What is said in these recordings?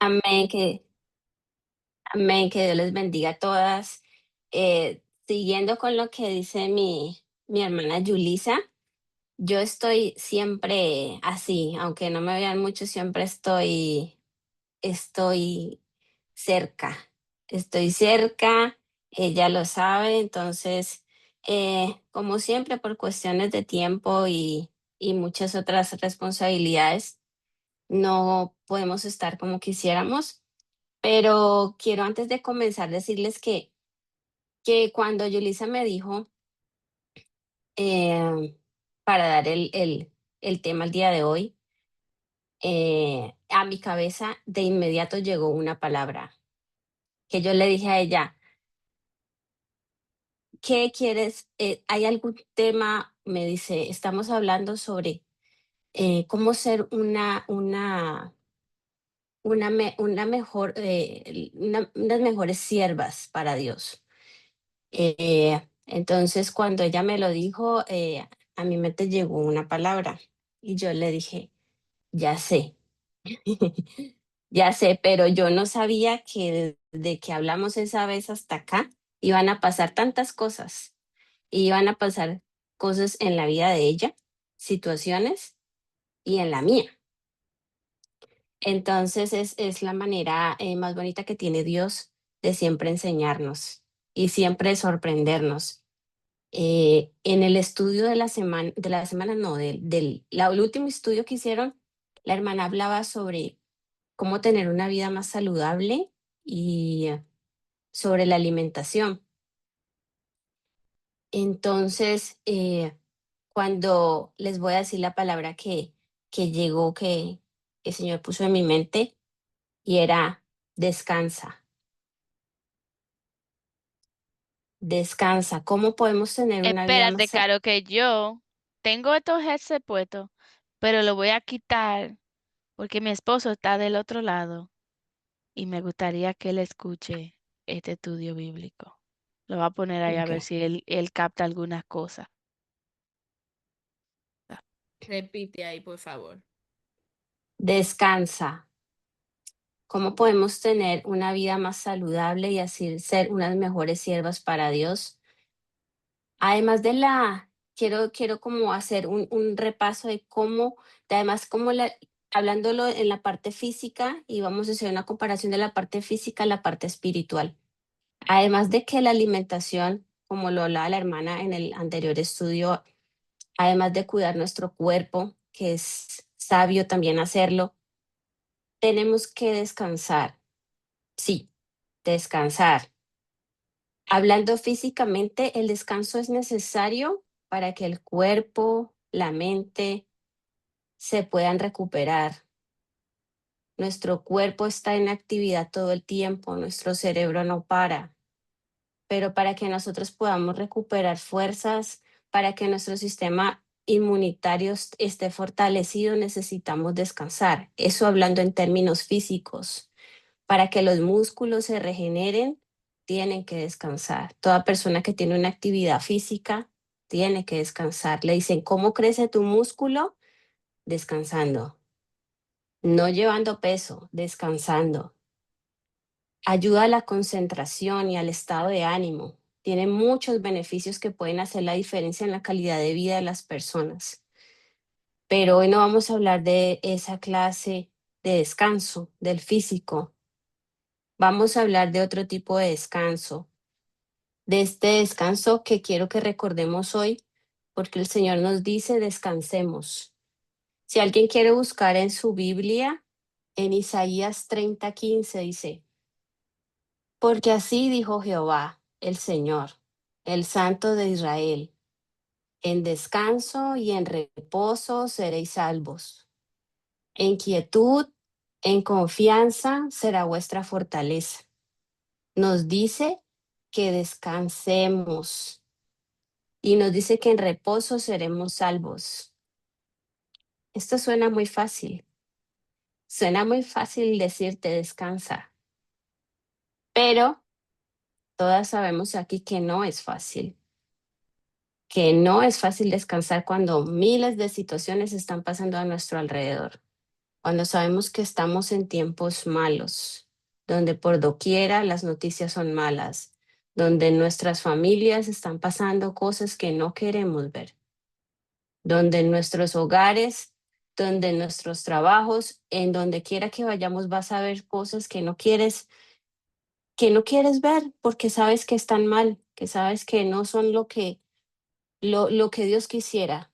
Amén, amén, que Dios les bendiga a todas. Siguiendo con lo que dice mi hermana Yulisa, yo estoy siempre así, aunque no me vean mucho, siempre estoy cerca. Estoy cerca, ella lo sabe, entonces, como siempre, por cuestiones de tiempo y muchas otras responsabilidades, no podemos estar como quisiéramos. Pero quiero antes de comenzar decirles que cuando Yulisa me dijo, para dar el tema el día de hoy, a mi cabeza de inmediato llegó una palabra, que yo le dije a ella: "¿Qué quieres? ¿Hay algún tema?". Me dice: "Estamos hablando sobre, cómo ser una mejor, unas mejores siervas para Dios". Entonces, cuando ella me lo dijo, a mi mente llegó una palabra y yo le dije: "Ya sé, ya sé", pero yo no sabía que desde que hablamos esa vez hasta acá iban a pasar tantas cosas, iban a pasar cosas en la vida de ella, situaciones, y en la mía. Entonces, es la manera, más bonita que tiene Dios de siempre enseñarnos y siempre sorprendernos. En el estudio de la semana no, el último estudio que hicieron, la hermana hablaba sobre cómo tener una vida más saludable y sobre la alimentación. Entonces, cuando les voy a decir la palabra que llegó, que el Señor puso en mi mente, y era descansa, descansa. ¿Cómo podemos tener una vida Espérate, más? Caro, que yo tengo estos headset puestos, pero lo voy a quitar porque mi esposo está del otro lado y me gustaría que él escuche este estudio bíblico. Lo va a poner ahí a ver Ok. si él capta algunas cosas. Repite ahí, por favor. Descansa. ¿Cómo podemos tener una vida más saludable y así ser unas mejores siervas para Dios? Además de quiero como hacer un repaso de cómo, además hablándolo en la parte física, y vamos a hacer una comparación de la parte física a la parte espiritual. Además de que la alimentación, como lo hablaba la hermana en el anterior estudio, además de cuidar nuestro cuerpo, que es sabio también hacerlo, tenemos que descansar. Sí, descansar. Hablando físicamente, el descanso es necesario para que el cuerpo, la mente se puedan recuperar. Nuestro cuerpo está en actividad todo el tiempo, nuestro cerebro no para, pero para que nosotros podamos recuperar fuerzas, para que nuestro sistema inmunitario esté fortalecido, necesitamos descansar. Eso hablando en términos físicos. Para que los músculos se regeneren, tienen que descansar. Toda persona que tiene una actividad física tiene que descansar. Le dicen, ¿cómo crece tu músculo? Descansando. No llevando peso, descansando. Ayuda a la concentración y al estado de ánimo. Tiene muchos beneficios que pueden hacer la diferencia en la calidad de vida de las personas. Pero hoy no vamos a hablar de esa clase de descanso, del físico. Vamos a hablar de otro tipo de descanso, de este descanso que quiero que recordemos hoy, porque el Señor nos dice descansemos. Si alguien quiere buscar en su Biblia, en Isaías 30:15 dice, porque así dijo Jehová, el Señor, el Santo de Israel, en descanso y en reposo seréis salvos. En quietud, en confianza será vuestra fortaleza. Nos dice que descansemos y nos dice que en reposo seremos salvos. Esto suena muy fácil decirte descansa, pero todas sabemos aquí que no es fácil descansar cuando miles de situaciones están pasando a nuestro alrededor. cuando sabemos que estamos en tiempos malos, donde por doquiera las noticias son malas, donde nuestras familias están pasando cosas que no queremos ver, donde en nuestros hogares, donde en nuestros trabajos, en donde quiera que vayamos vas a ver cosas que no quieres ver porque sabes que están mal, que sabes que no son lo que Dios quisiera.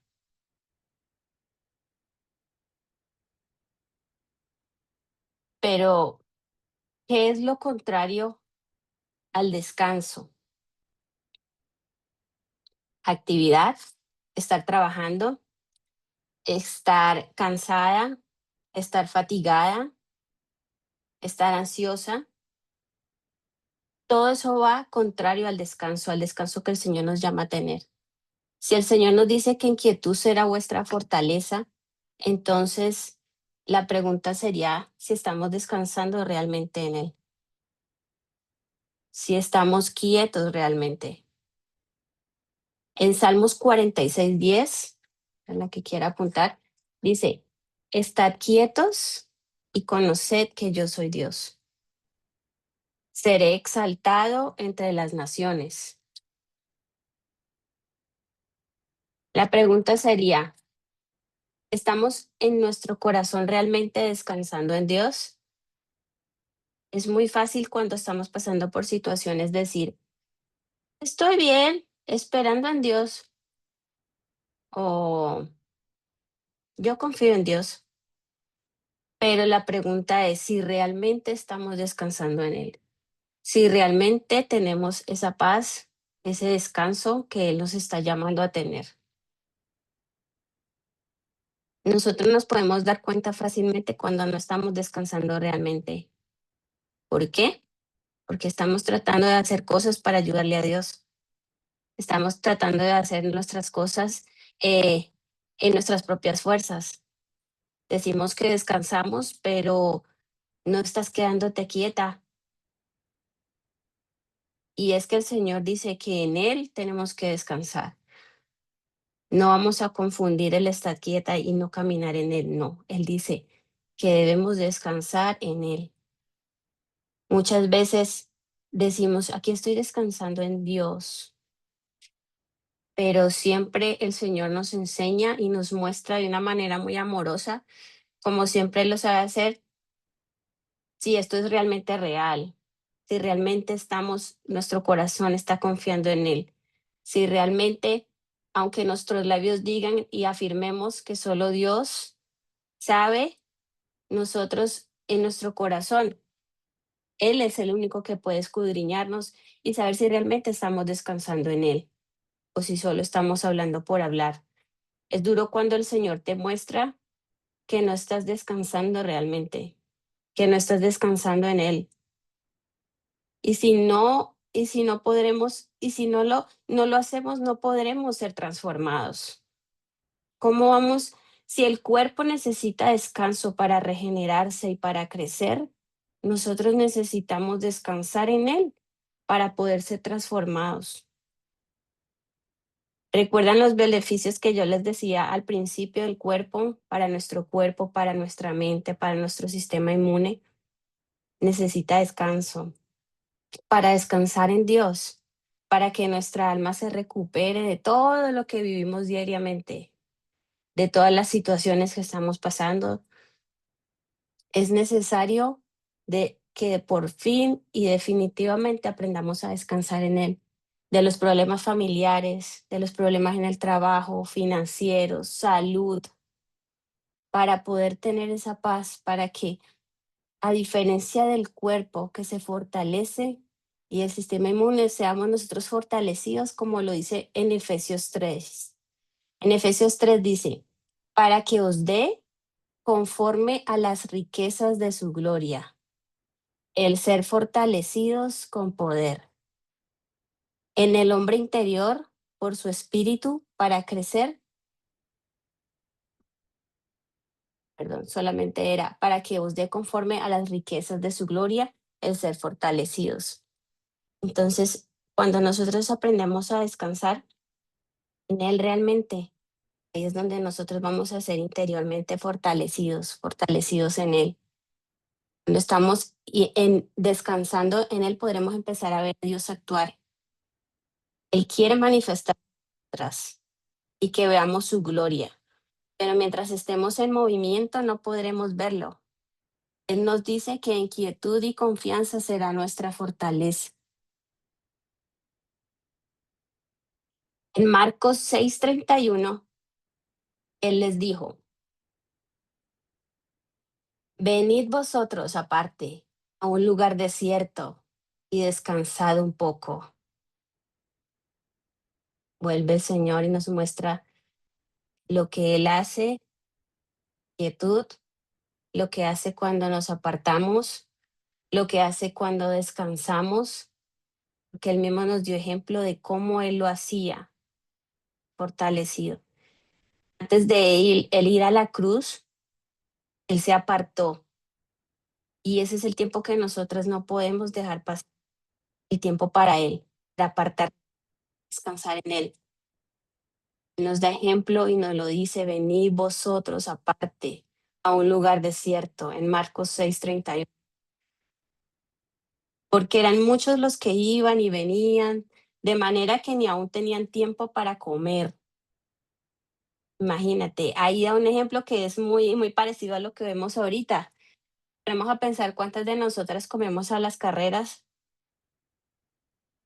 Pero, ¿qué es lo contrario al descanso? Actividad, estar trabajando, estar cansada, estar fatigada, estar ansiosa. Todo eso va contrario al descanso que el Señor nos llama a tener. Si el Señor nos dice que en quietud será vuestra fortaleza, entonces la pregunta sería si estamos descansando realmente en Él, si estamos quietos realmente. En Salmos 46:10, a la que quiera apuntar, dice, estad quietos y conoced que yo soy Dios. Seré exaltado entre las naciones. La pregunta sería, ¿estamos en nuestro corazón realmente descansando en Dios? Es muy fácil cuando estamos pasando por situaciones decir, estoy bien, esperando en Dios, o yo confío en Dios. Pero la pregunta es si realmente estamos descansando en Él, si realmente tenemos esa paz, ese descanso que Él nos está llamando a tener. Nosotros nos podemos dar cuenta fácilmente cuando no estamos descansando realmente. ¿Por qué? Porque estamos tratando de hacer cosas para ayudarle a Dios. Estamos tratando de hacer nuestras cosas eh, en nuestras propias fuerzas. Decimos que descansamos, pero no estás quedándote quieta. Y es que el Señor dice que en Él tenemos que descansar. No vamos a confundir el estar quieta y no caminar en Él, no. Él dice que debemos descansar en Él. Muchas veces decimos, aquí estoy descansando en Dios, pero siempre el Señor nos enseña y nos muestra de una manera muy amorosa, como siempre lo sabe hacer, si esto es realmente real, si realmente nuestro corazón está confiando en Él, si realmente, aunque nuestros labios digan y afirmemos que solo Dios sabe, nosotros en nuestro corazón, Él es el único que puede escudriñarnos y saber si realmente estamos descansando en Él o si solo estamos hablando por hablar. Es duro cuando el Señor te muestra que no estás descansando realmente, que no estás descansando en Él. Y si no podremos, y si no lo hacemos, no podremos ser transformados. ¿Cómo vamos? Si el cuerpo necesita descanso para regenerarse y para crecer, nosotros necesitamos descansar en él para poder ser transformados. ¿Recuerdan los beneficios que yo les decía al principio del cuerpo, para nuestra mente, para nuestro sistema inmune? Necesita descanso. Para descansar en Dios, para que nuestra alma se recupere de todo lo que vivimos diariamente, de todas las situaciones que estamos pasando. Es necesario de que por fin y definitivamente aprendamos a descansar en Él, de los problemas familiares, de los problemas en el trabajo, financieros, salud, para poder tener esa paz, para que a diferencia del cuerpo que se fortalece y el sistema inmune, seamos nosotros fortalecidos, como lo dice en Efesios 3. En Efesios 3 dice, para que os dé conforme a las riquezas de su gloria, el ser fortalecidos con poder en el hombre interior por su espíritu para crecer, perdón, solamente era para que os dé conforme a las riquezas de su gloria, el ser fortalecidos. Entonces, cuando nosotros aprendemos a descansar en Él realmente, Ahí es donde nosotros vamos a ser interiormente fortalecidos en Él. Cuando estamos descansando en Él, podremos empezar a ver a Dios actuar. Él quiere manifestar atrás y que veamos su gloria. Pero mientras estemos en movimiento, no podremos verlo. Él nos dice que en quietud y confianza será nuestra fortaleza. En Marcos 6:31, Él les dijo, venid vosotros aparte a un lugar desierto y descansad un poco. Vuelve el Señor y nos muestra lo que Él hace, quietud, lo que hace cuando nos apartamos, lo que hace cuando descansamos, porque Él mismo nos dio ejemplo de cómo Él lo hacía, fortalecido. Antes de él ir a la cruz, Él se apartó. Y ese es el tiempo que nosotros no podemos dejar pasar, el tiempo para Él, de apartar, descansar en Él. Nos da ejemplo y nos lo dice, venid vosotros aparte a un lugar desierto, en Marcos 6:31. Porque eran muchos los que iban y venían, de manera que ni aún tenían tiempo para comer. Imagínate, ahí da un ejemplo que es muy, muy parecido a lo que vemos ahorita. Vamos a pensar cuántas de nosotras comemos a las carreras.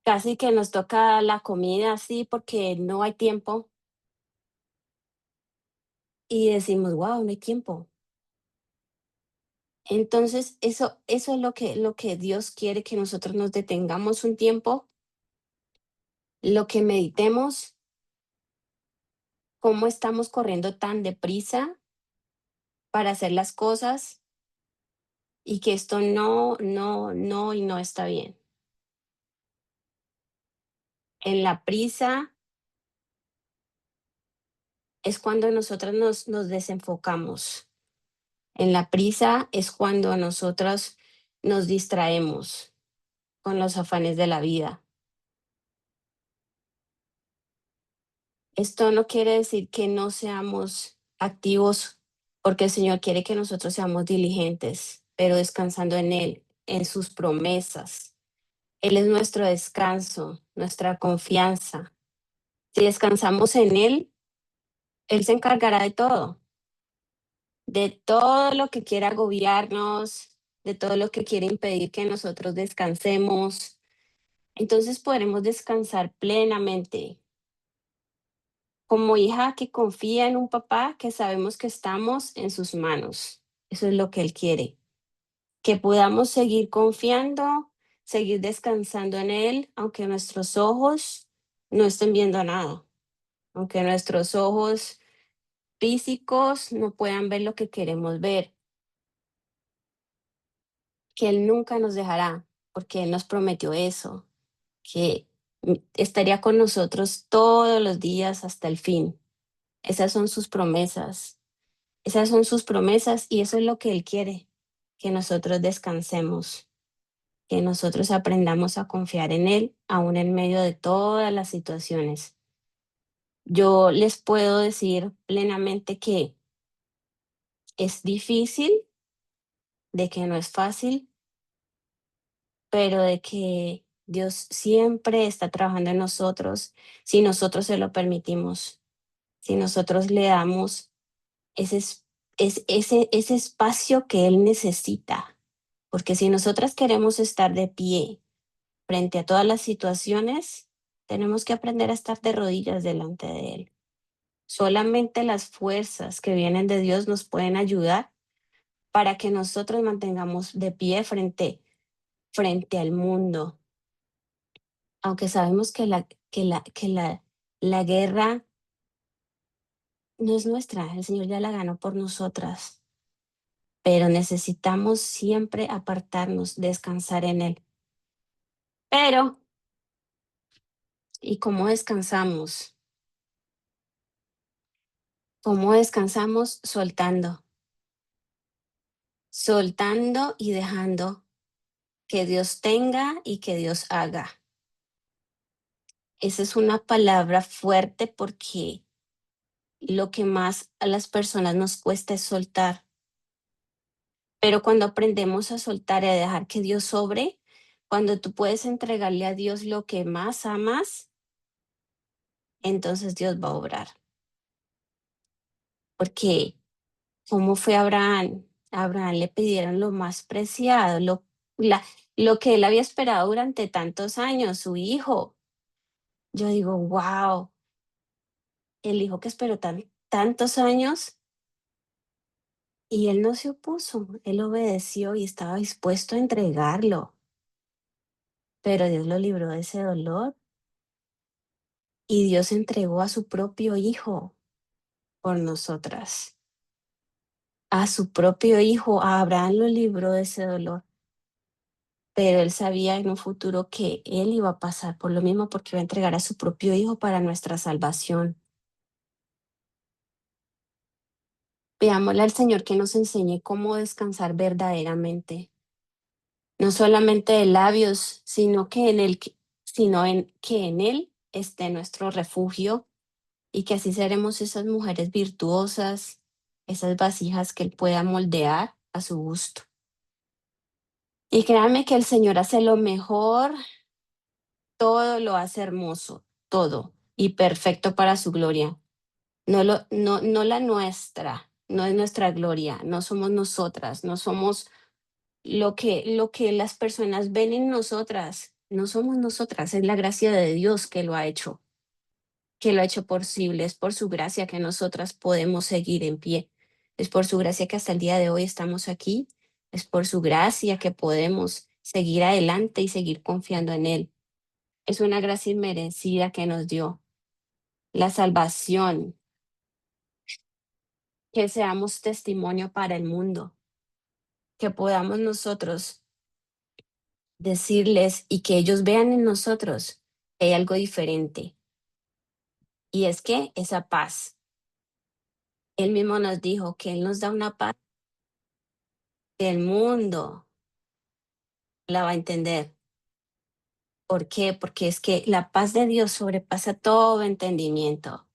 Casi que nos toca la comida así porque no hay tiempo y decimos, wow, no hay tiempo. Entonces, eso es lo que Dios quiere, que nosotros nos detengamos un tiempo, lo que meditemos, cómo estamos corriendo tan deprisa para hacer las cosas y que esto no y no está bien. En la prisa es cuando nosotros nos desenfocamos. En la prisa es cuando nosotros nos distraemos con los afanes de la vida. Esto no quiere decir que no seamos activos, porque el Señor quiere que nosotros seamos diligentes, pero descansando en Él, en sus promesas. Él es nuestro descanso, nuestra confianza. Si descansamos en Él, Él se encargará de todo lo que quiera agobiarnos, de todo lo que quiere impedir que nosotros descansemos. Entonces podremos descansar plenamente como hija que confía en un papá que sabemos que estamos en sus manos. Eso es lo que Él quiere, que podamos seguir confiando, seguir descansando en Él, aunque nuestros ojos no estén viendo nada, aunque nuestros ojos físicos no puedan ver lo que queremos ver, que Él nunca nos dejará, porque Él nos prometió eso, que estaría con nosotros todos los días hasta el fin. Esas son sus promesas. Esas son sus promesas y eso es lo que Él quiere, que nosotros descansemos, que nosotros aprendamos a confiar en Él, aún en medio de todas las situaciones. Yo les puedo decir plenamente que es difícil, de que no es fácil, pero de que Dios siempre está trabajando en nosotros si nosotros se lo permitimos, si nosotros le damos ese espacio que Él necesita. Porque si nosotras queremos estar de pie frente a todas las situaciones, tenemos que aprender a estar de rodillas delante de Él. Solamente las fuerzas que vienen de Dios nos pueden ayudar para que nosotros mantengamos de pie frente al mundo. Aunque sabemos que la guerra no es nuestra, el Señor ya la ganó por nosotras, pero necesitamos siempre apartarnos, descansar en Él. Pero, ¿y cómo descansamos? ¿Cómo descansamos? Soltando y dejando que Dios tenga y que Dios haga. Esa es una palabra fuerte porque lo que más a las personas nos cuesta es soltar. Pero cuando aprendemos a soltar y a dejar que Dios sobre, cuando tú puedes entregarle a Dios lo que más amas, entonces Dios va a obrar. Porque, ¿cómo fue Abraham? A Abraham le pidieron lo más preciado, la, lo que él había esperado durante tantos años, su hijo. Yo digo, wow, el hijo que esperó tantos años y él no se opuso, él obedeció y estaba dispuesto a entregarlo. Pero Dios lo libró de ese dolor y Dios entregó a su propio hijo por nosotras. A su propio hijo, a Abraham lo libró de ese dolor. Pero él sabía en un futuro que él iba a pasar por lo mismo porque iba a entregar a su propio hijo para nuestra salvación. Pidámosle al Señor que nos enseñe cómo descansar verdaderamente, no solamente de labios, sino en que en él esté nuestro refugio y que así seremos esas mujeres virtuosas, esas vasijas que él pueda moldear a su gusto. Y créanme que el Señor hace lo mejor, todo lo hace hermoso, todo y perfecto para su gloria. No la nuestra, no es nuestra gloria, no somos nosotras, no somos lo que las personas ven en nosotras, no somos nosotras, es la gracia de Dios que lo ha hecho posible, es por su gracia que nosotras podemos seguir en pie, es por su gracia que hasta el día de hoy estamos aquí, es por su gracia que podemos seguir adelante y seguir confiando en Él. Es una gracia inmerecida que nos dio la salvación, que seamos testimonio para el mundo, que podamos nosotros decirles y que ellos vean en nosotros que hay algo diferente. Y es que esa paz, Él mismo nos dijo que Él nos da una paz que el mundo la va a entender. ¿Por qué? Porque es que la paz de Dios sobrepasa todo entendimiento,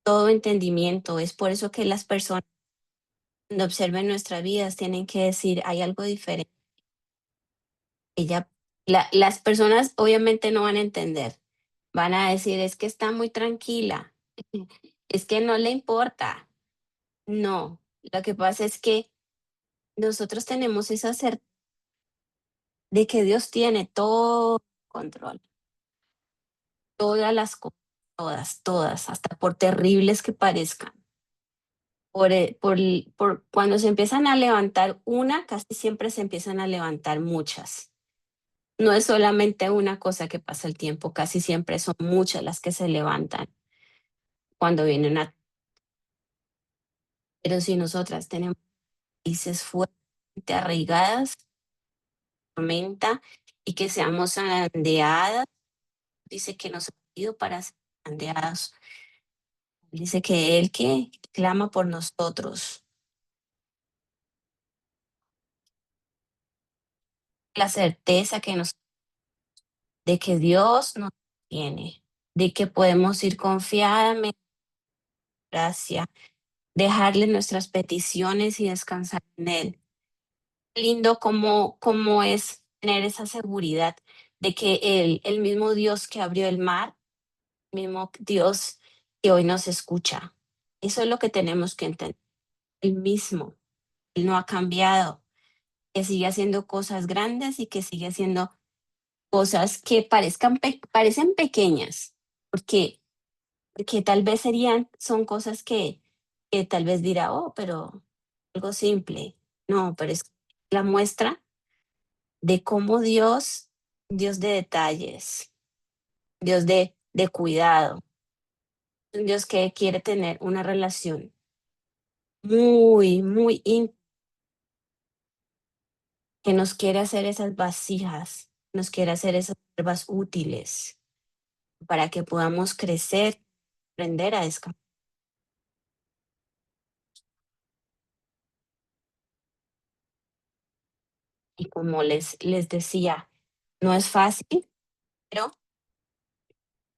todo entendimiento. Es por eso que las personas cuando observen nuestras vidas tienen que decir, hay algo diferente. Ella, las personas obviamente no van a entender, van a decir, es que está muy tranquila, es que no le importa. No, lo que pasa es que nosotros tenemos esa certeza de que Dios tiene todo control, todas las cosas, todas, hasta por terribles que parezcan. Por cuando se empiezan a levantar una, casi siempre se empiezan a levantar muchas. No es solamente una cosa que pasa el tiempo, casi siempre son muchas las que se levantan cuando vienen a... Pero si nosotras tenemos raíces fuertemente arraigadas, tormenta, y que seamos zarandeadas, dice que nos ha pedido para ser zarandeadas. Dice que Él que clama por nosotros, la certeza que nos de que Dios nos tiene, de que podemos ir confiadamente, gracia, dejarle nuestras peticiones y descansar en Él. Lindo como es tener esa seguridad de que el mismo Dios que abrió el mar, el mismo Dios que hoy nos escucha. Eso es lo que tenemos que entender. El mismo, Él no ha cambiado, que sigue haciendo cosas grandes y que sigue haciendo cosas que parecen pequeñas, porque, porque tal vez son cosas que tal vez dirá, oh, pero algo simple. No, pero es la muestra de cómo Dios de detalles, Dios de cuidado, un Dios que quiere tener una relación muy íntima, que nos quiere hacer esas vasijas, nos quiere hacer esas siervas útiles para que podamos crecer, aprender a descansar. Y como les decía, no es fácil, pero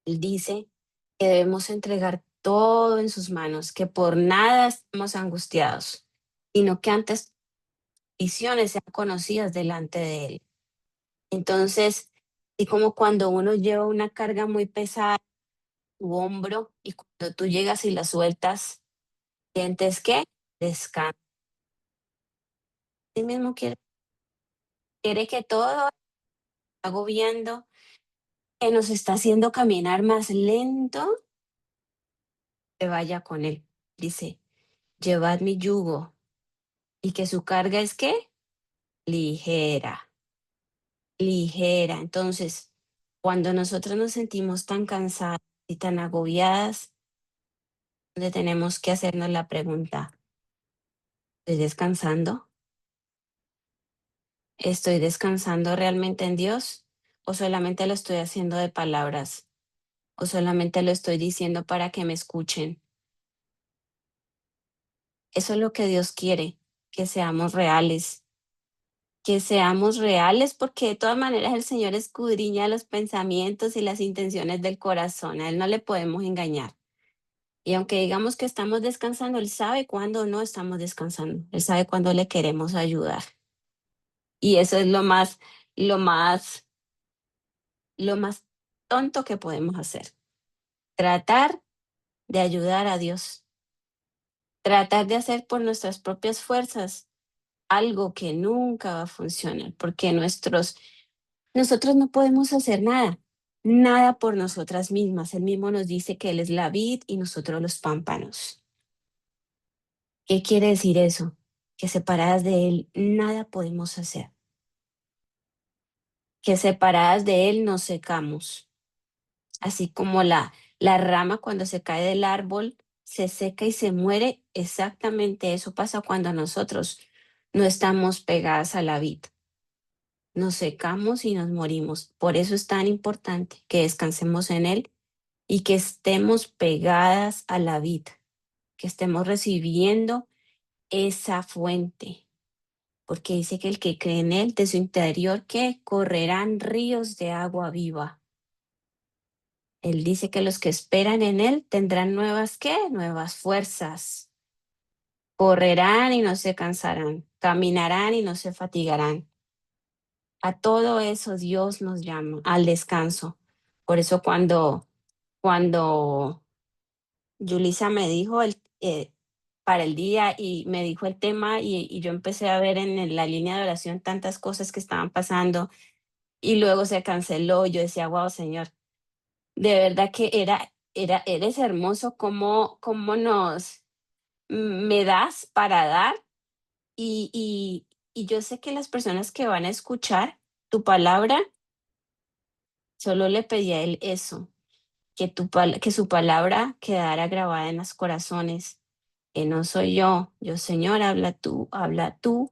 Él dice que debemos entregar todo en sus manos, que por nada estamos angustiados, sino que antes visiones sean conocidas delante de Él. Entonces, y como cuando uno lleva una carga muy pesada en tu hombro y cuando tú llegas y la sueltas, sientes que descansa. Así mismo quiere que todo agobiando, que nos está haciendo caminar más lento, se vaya con Él. Dice, llevad mi yugo y que su carga es ¿qué? Ligera, ligera. Entonces, cuando nosotros nos sentimos tan cansadas y tan agobiadas, donde tenemos que hacernos la pregunta, ¿estoy descansando? ¿Estoy descansando realmente en Dios? ¿O solamente lo estoy haciendo de palabras? ¿O solamente lo estoy diciendo para que me escuchen? Eso es lo que Dios quiere, que seamos reales, porque de todas maneras el Señor escudriña los pensamientos y las intenciones del corazón. A Él no le podemos engañar. Y aunque digamos que estamos descansando, Él sabe cuándo no estamos descansando. Él sabe cuándo le queremos ayudar. Y eso es lo más, lo más tonto que podemos hacer. Tratar de ayudar a Dios. Tratar de hacer por nuestras propias fuerzas algo que nunca va a funcionar, porque nosotros no podemos hacer nada, nada por nosotras mismas. Él mismo nos dice que Él es la vid y nosotros los pámpanos. ¿Qué quiere decir eso? Que separadas de Él nada podemos hacer, que separadas de Él nos secamos, así como la rama cuando se cae del árbol se seca y se muere, exactamente eso pasa cuando nosotros no estamos pegadas a la vid. Nos secamos y nos morimos. Por eso es tan importante que descansemos en Él y que estemos pegadas a la vid, que estemos recibiendo esa fuente, porque dice que el que cree en Él, de su interior, que correrán ríos de agua viva. Él dice que los que esperan en Él tendrán nuevas, ¿qué? Nuevas fuerzas. Correrán y no se cansarán, caminarán y no se fatigarán. A todo eso Dios nos llama, al descanso. Por eso cuando Yulisa me dijo para el día y me dijo el tema y yo empecé a ver en la línea de oración tantas cosas que estaban pasando y luego se canceló. Yo decía, wow, Señor, de verdad que eres hermoso cómo me das para dar y yo sé que las personas que van a escuchar tu palabra, solo le pedí a Él eso, que su palabra quedara grabada en los corazones, que no soy yo, Señor, habla tú,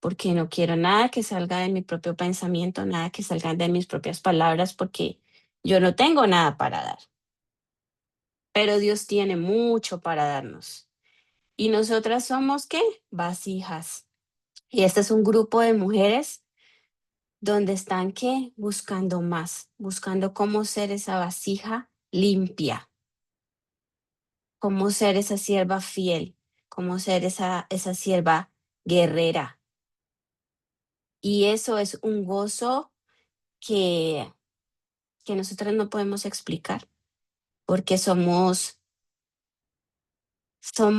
porque no quiero nada que salga de mi propio pensamiento, nada que salga de mis propias palabras, porque yo no tengo nada para dar, pero Dios tiene mucho para darnos. Y nosotras somos, ¿qué? Vasijas. Y este es un grupo de mujeres donde están, ¿qué? Buscando más, buscando cómo ser esa vasija limpia, cómo ser esa sierva fiel, cómo ser esa sierva guerrera. Y eso es un gozo que, que nosotros no podemos explicar, porque somos, no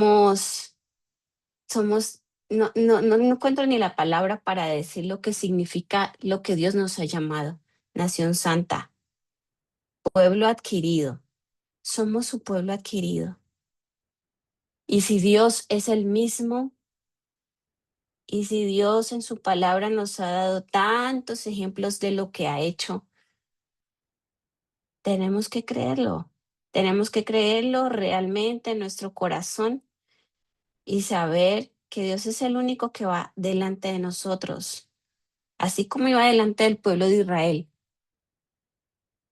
encuentro ni la palabra para decir lo que significa lo que Dios nos ha llamado. Nación santa, pueblo adquirido. Somos su pueblo adquirido. Y si Dios es el mismo, y si Dios en su palabra nos ha dado tantos ejemplos de lo que ha hecho, tenemos que creerlo realmente en nuestro corazón y saber que Dios es el único que va delante de nosotros, así como iba delante del pueblo de Israel,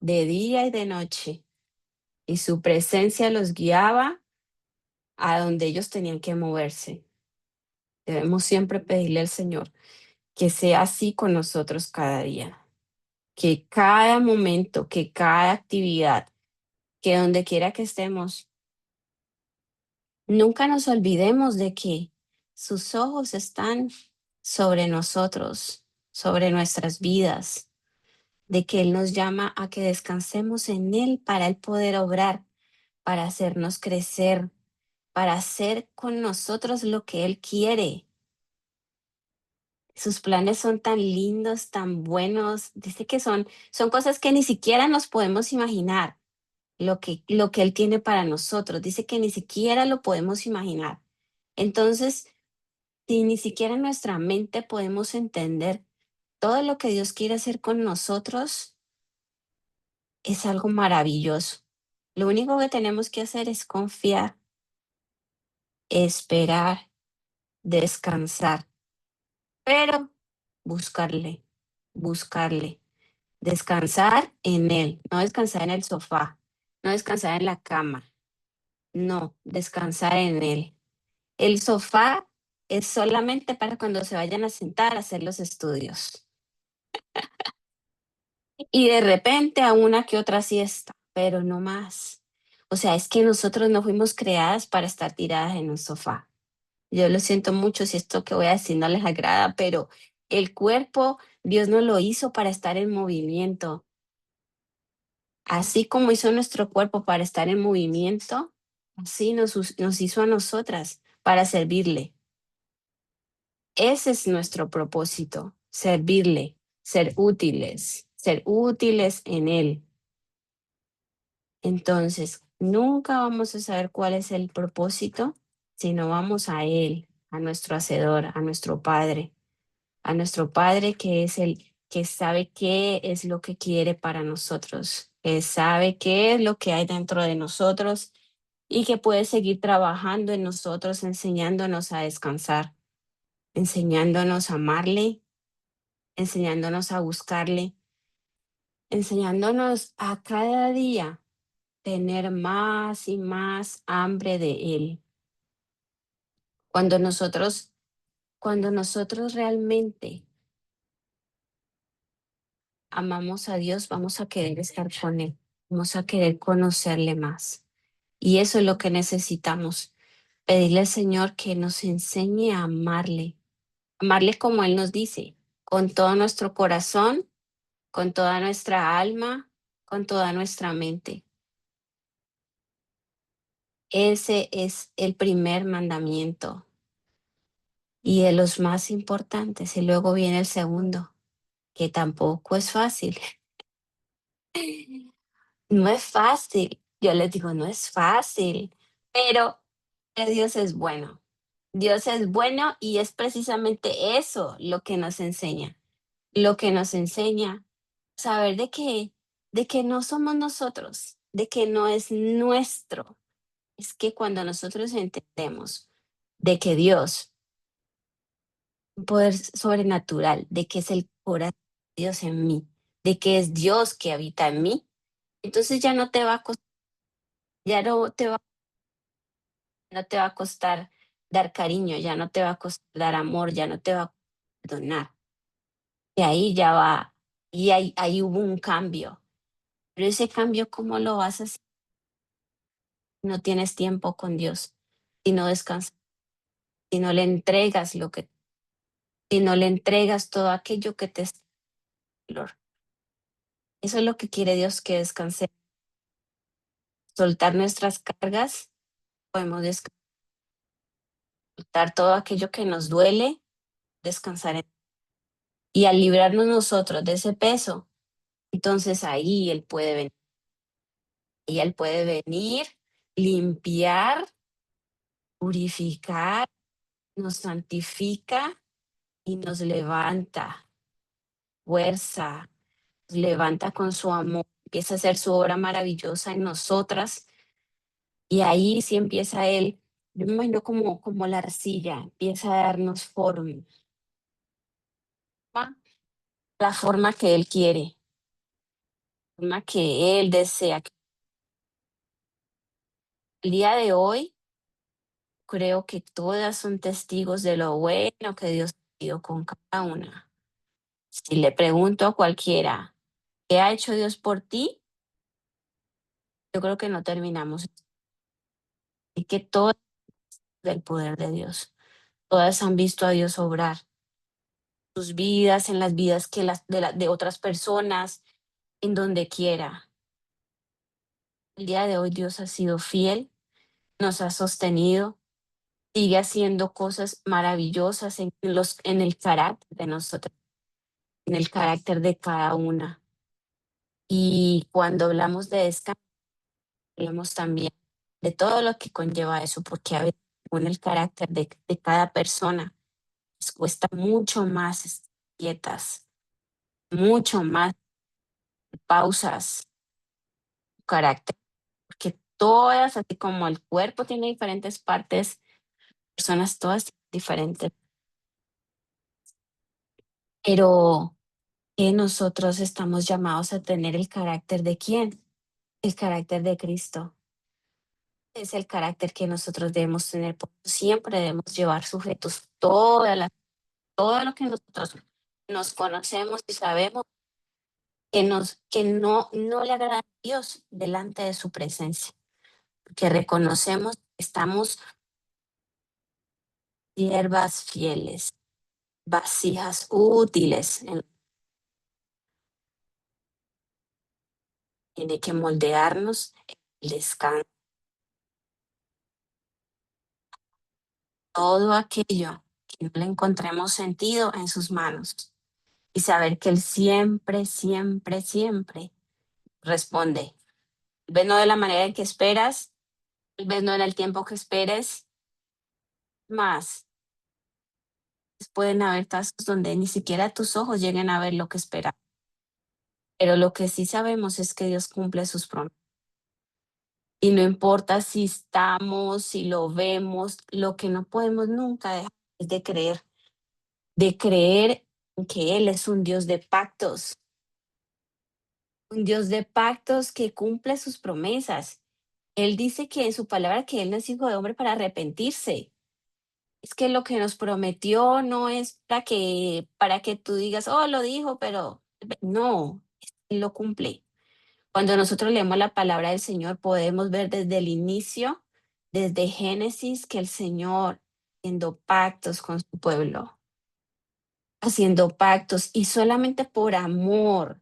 de día y de noche, y su presencia los guiaba a donde ellos tenían que moverse. Debemos siempre pedirle al Señor que sea así con nosotros cada día, que cada momento, que cada actividad, que donde quiera que estemos, Nunca nos olvidemos de que sus ojos están sobre nosotros, sobre nuestras vidas, de que Él nos llama a que descansemos en Él para Él poder obrar, para hacernos crecer, para hacer con nosotros lo que Él quiere. Sus planes son tan lindos, tan buenos. Dice que son cosas que ni siquiera nos podemos imaginar lo que Él tiene para nosotros. Dice que ni siquiera lo podemos imaginar. Entonces, si ni siquiera en nuestra mente podemos entender todo lo que Dios quiere hacer con nosotros, es algo maravilloso. Lo único que tenemos que hacer es confiar, esperar, descansar, pero buscarle, buscarle, descansar en Él, no descansar en el sofá, no descansar en la cama, no, descansar en Él. El sofá es solamente para cuando se vayan a sentar a hacer los estudios. Y de repente a una que otra siesta, pero no más. O sea, es que nosotros no fuimos creadas para estar tiradas en un sofá. Yo lo siento mucho si esto que voy a decir no les agrada, pero el cuerpo, Dios no lo hizo para estar en movimiento. Así como hizo nuestro cuerpo para estar en movimiento, así nos hizo a nosotras para servirle. Ese es nuestro propósito, servirle, ser útiles en Él. Entonces, nunca vamos a saber cuál es el propósito si no vamos a Él, a nuestro Hacedor, a nuestro Padre que es el que sabe qué es lo que quiere para nosotros, que sabe qué es lo que hay dentro de nosotros y que puede seguir trabajando en nosotros, enseñándonos a descansar, enseñándonos a amarle, enseñándonos a buscarle, enseñándonos a cada día tener más y más hambre de Él. Cuando nosotros, cuando nosotros realmente amamos a Dios, vamos a querer estar con Él, vamos a querer conocerle más. Y eso es lo que necesitamos, pedirle al Señor que nos enseñe a amarle como Él nos dice, con todo nuestro corazón, con toda nuestra alma, con toda nuestra mente. Ese es el primer mandamiento y de los más importantes. Y luego viene el segundo, que tampoco es fácil. No es fácil. Yo les digo, no es fácil, pero Dios es bueno. Dios es bueno y es precisamente eso lo que nos enseña. Lo que nos enseña saber de que no somos nosotros, de que no es nuestro. Es que cuando nosotros entendemos de que Dios, un poder sobrenatural, de que es el corazón de Dios en mí, de que es Dios que habita en mí, entonces ya no te va a costar, ya no te va a costar dar cariño, ya no te va a costar dar amor, ya no te va a perdonar. Y ahí ya va, y ahí hubo un cambio. Pero ese cambio, ¿cómo lo vas a hacer? No tienes tiempo con Dios, si no descansas, si no le entregas si no le entregas todo aquello que te es dolor. Eso es lo que quiere Dios, que descanse, soltar nuestras cargas, podemos soltar todo aquello que nos duele, descansar y al librarnos nosotros de ese peso, entonces ahí Él puede venir, limpiar, purificar, nos santifica y nos levanta fuerza, nos levanta con su amor, empieza a hacer su obra maravillosa en nosotras y ahí sí empieza Él, yo me imagino como la arcilla, empieza a darnos forma, la forma que Él quiere, forma que Él desea. El día de hoy creo que todas son testigos de lo bueno que Dios ha sido con cada una. Si le pregunto a cualquiera, ¿qué ha hecho Dios por ti? Yo creo que no terminamos. Y que todas del poder de Dios. Todas han visto a Dios obrar sus vidas, en las vidas que de otras personas, en donde quiera. El día de hoy Dios ha sido fiel, nos ha sostenido, sigue haciendo cosas maravillosas en el carácter de nosotros, en el carácter de cada una. Y cuando hablamos de descanso, hablamos también de todo lo que conlleva eso, porque a veces según el carácter de cada persona, les cuesta mucho más quietas, mucho más pausas, carácter, porque todas, así como el cuerpo tiene diferentes partes, personas todas diferentes, pero nosotros estamos llamados a tener el carácter de quién, el carácter de Cristo. Es el carácter que nosotros debemos tener, por eso siempre debemos llevar sujetos todo lo que nosotros nos conocemos y sabemos que no le agrada a Dios delante de su presencia, que reconocemos que estamos siervas fieles, vasijas útiles, tiene que moldearnos el descanso, todo aquello que no le encontremos sentido en sus manos y saber que Él siempre, siempre, siempre responde. Tal vez no de la manera en que esperas, tal vez no en el tiempo que esperes, más pueden haber casos donde ni siquiera tus ojos lleguen a ver lo que esperas. Pero lo que sí sabemos es que Dios cumple sus promesas. Y no importa si estamos, si lo vemos, lo que no podemos nunca dejar es de creer que Él es un Dios de pactos, un Dios de pactos que cumple sus promesas. Él dice que en su palabra que Él no es hijo de hombre para arrepentirse. Es que lo que nos prometió no es para que tú digas, oh, lo dijo, pero no, Él lo cumple. Cuando nosotros leemos la palabra del Señor, podemos ver desde el inicio, desde Génesis, que el Señor haciendo pactos con su pueblo, haciendo pactos y solamente por amor,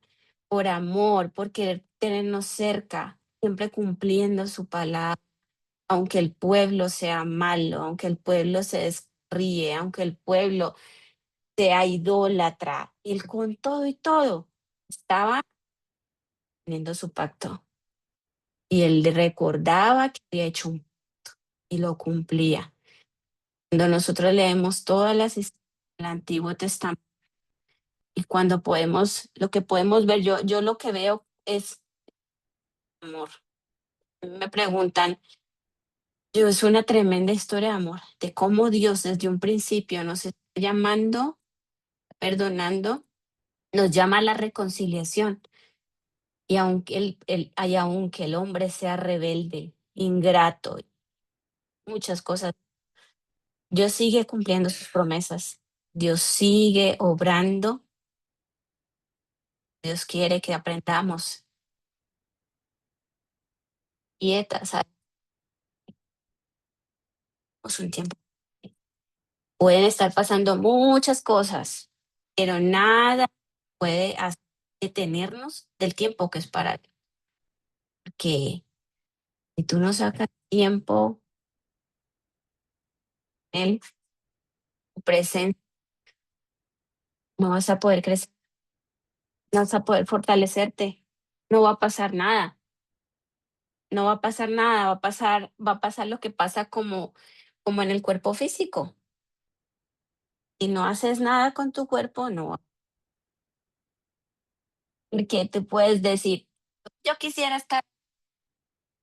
por querer tenernos cerca, siempre cumpliendo su palabra, aunque el pueblo sea malo, aunque el pueblo se desríe, aunque el pueblo sea idólatra, él con todo y todo estaba teniendo su pacto. Y él recordaba que había hecho un y lo cumplía. Cuando nosotros leemos todas las historias del Antiguo Testamento y cuando lo que podemos ver, yo lo que veo es amor. Me preguntan, yo es una tremenda historia de amor, de cómo Dios desde un principio nos está llamando, perdonando, nos llama a la reconciliación. Y aunque el hombre sea rebelde, ingrato, muchas cosas, Dios sigue cumpliendo sus promesas. Dios sigue obrando. Dios quiere que aprendamos quietas, sabemos un tiempo. Pueden estar pasando muchas cosas, pero nada puede detenernos del tiempo que es para Dios. Que si tú no sacas tiempo en Él, tu presencia, no vas a poder crecer, no vas a poder fortalecerte, no va a pasar nada, no va a pasar nada, va a pasar lo que pasa como en el cuerpo físico. Si no haces nada con tu cuerpo, no, porque te puedes decir, yo quisiera estar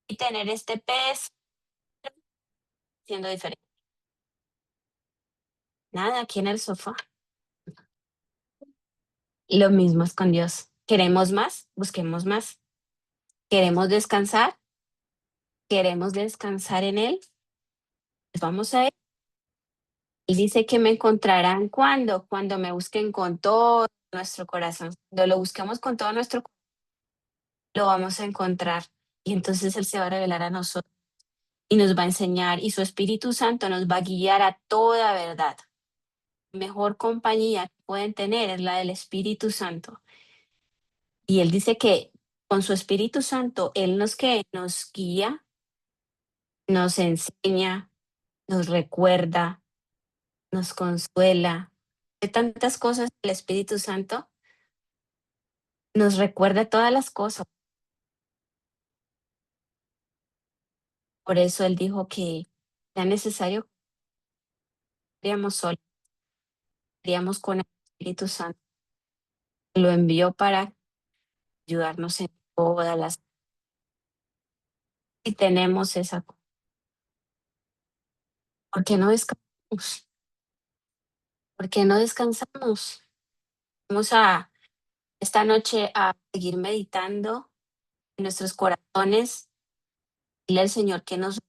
y tener este peso, siendo diferente. Nada, aquí en el sofá. Y lo mismo es con Dios. ¿Queremos más? Busquemos más. ¿Queremos descansar? ¿Queremos descansar en Él? Pues vamos a Él. Él dice que me encontrarán cuando me busquen con todo nuestro corazón. Cuando lo busquemos con todo nuestro corazón, lo vamos a encontrar. Y entonces Él se va a revelar a nosotros. y nos va a enseñar y su Espíritu Santo nos va a guiar a toda verdad. Mejor compañía que pueden tener es la del Espíritu Santo. Y él dice que con su Espíritu Santo, él nos guía, nos enseña, nos recuerda, nos consuela. De tantas cosas, el Espíritu Santo nos recuerda todas las cosas. Por eso él dijo que era necesario que estaríamos solos, estaríamos con el Espíritu Santo. Lo envió para ayudarnos en todas las... Y tenemos esa... ¿Por qué no descansamos? ¿Por qué no descansamos? Vamos a esta noche a seguir meditando en nuestros corazones. Dile al Señor que nos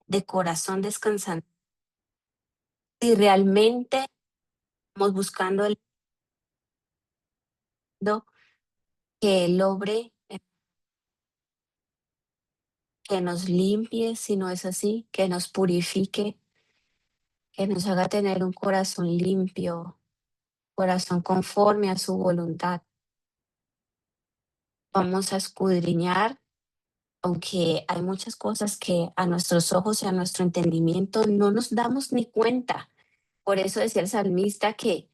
de corazón descansando. Si realmente estamos buscando el que Él obre, que nos limpie, si no es así, que nos purifique, que nos haga tener un corazón limpio, corazón conforme a su voluntad. Vamos a escudriñar, aunque hay muchas cosas que a nuestros ojos y a nuestro entendimiento no nos damos ni cuenta. Por eso decía el salmista que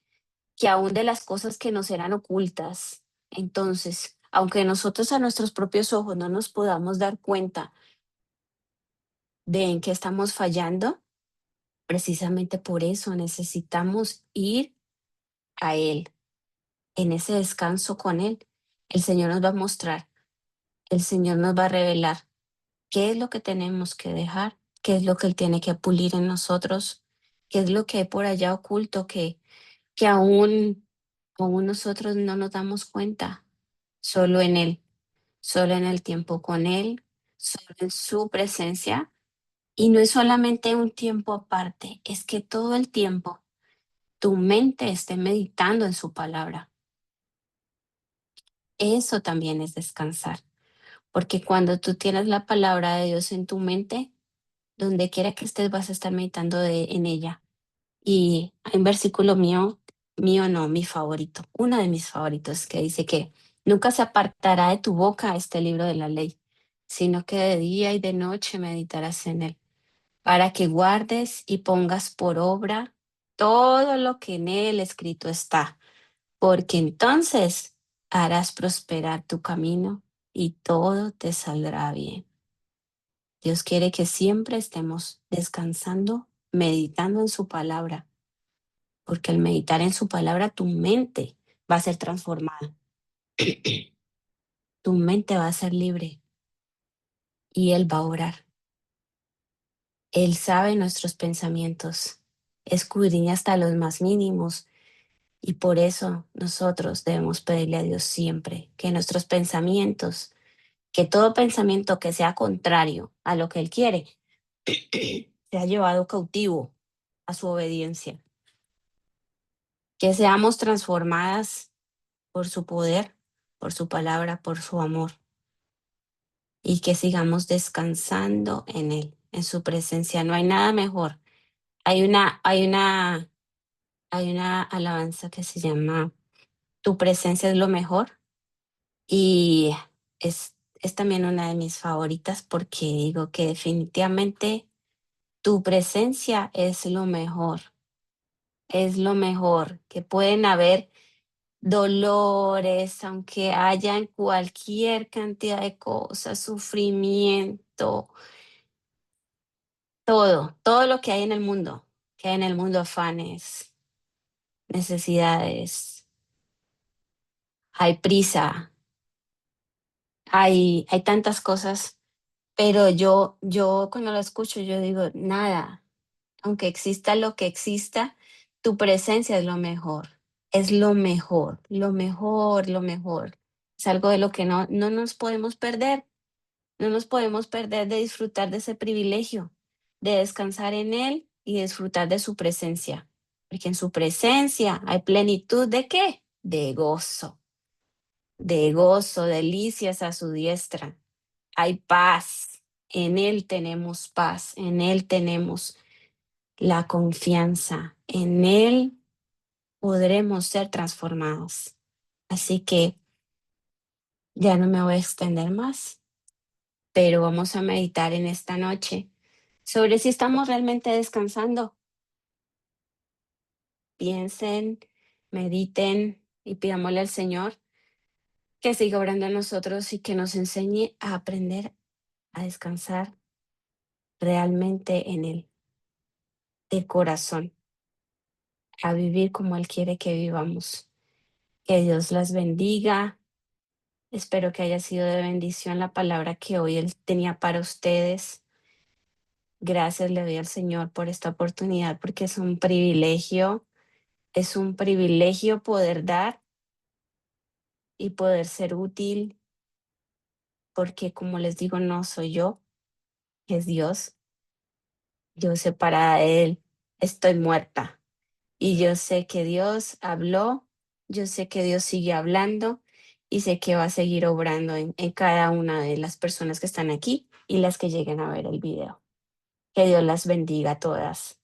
aún de las cosas que nos eran ocultas. Entonces, aunque nosotros a nuestros propios ojos no nos podamos dar cuenta de en qué estamos fallando, precisamente por eso necesitamos ir a Él, en ese descanso con Él. El Señor nos va a mostrar, el Señor nos va a revelar qué es lo que tenemos que dejar, qué es lo que Él tiene que pulir en nosotros, qué es lo que hay por allá oculto que aún nosotros no nos damos cuenta, solo en Él, solo en el tiempo con Él, solo en su presencia. Y no es solamente un tiempo aparte, es que todo el tiempo tu mente esté meditando en su palabra. Eso también es descansar, porque cuando tú tienes la palabra de Dios en tu mente, donde quiera que estés vas a estar meditando en ella. Y hay un versículo mío no, mi favorito, uno de mis favoritos, que dice que nunca se apartará de tu boca este libro de la ley, sino que de día y de noche meditarás en él, para que guardes y pongas por obra todo lo que en él escrito está, porque entonces harás prosperar tu camino y todo te saldrá bien. Dios quiere que siempre estemos descansando, meditando en su palabra, porque al meditar en su palabra tu mente va a ser transformada, tu mente va a ser libre y Él va a orar. Él sabe nuestros pensamientos, escudriña hasta los más mínimos y por eso nosotros debemos pedirle a Dios siempre que nuestros pensamientos, que todo pensamiento que sea contrario a lo que Él quiere, sea llevado cautivo a su obediencia, que seamos transformadas por su poder, por su palabra, por su amor, y que sigamos descansando en Él, en su presencia. No hay nada mejor. Hay una alabanza que se llama Tu presencia es lo mejor y es también una de mis favoritas porque digo que definitivamente tu presencia es lo mejor que pueden haber dolores, aunque hayan cualquier cantidad de cosas, sufrimiento, todo lo que hay en el mundo, que hay en el mundo, afanes, necesidades, hay prisa, hay tantas cosas, pero yo cuando lo escucho, yo digo, nada, aunque exista lo que exista, tu presencia es lo mejor, es lo mejor, lo mejor, lo mejor. Es algo de lo que no nos podemos perder. No nos podemos perder de disfrutar de ese privilegio, de descansar en Él y disfrutar de su presencia. Porque en su presencia hay plenitud de qué? De gozo, delicias a su diestra. Hay paz, En Él tenemos paz, en Él tenemos la confianza, en Él podremos ser transformados. Así que ya no me voy a extender más, pero vamos a meditar en esta noche sobre si estamos realmente descansando. Piensen, mediten y pidámosle al Señor que siga orando en nosotros y que nos enseñe a aprender a descansar realmente en Él, de corazón, a vivir como Él quiere que vivamos. Que Dios las bendiga. Espero que haya sido de bendición la palabra que hoy Él tenía para ustedes. Gracias le doy al Señor por esta oportunidad porque es un privilegio poder dar y poder ser útil porque como les digo, no soy yo, es Dios. Yo separada de Él estoy muerta y yo sé que Dios habló, yo sé que Dios sigue hablando y sé que va a seguir obrando en cada una de las personas que están aquí y las que lleguen a ver el video. Que Dios las bendiga a todas.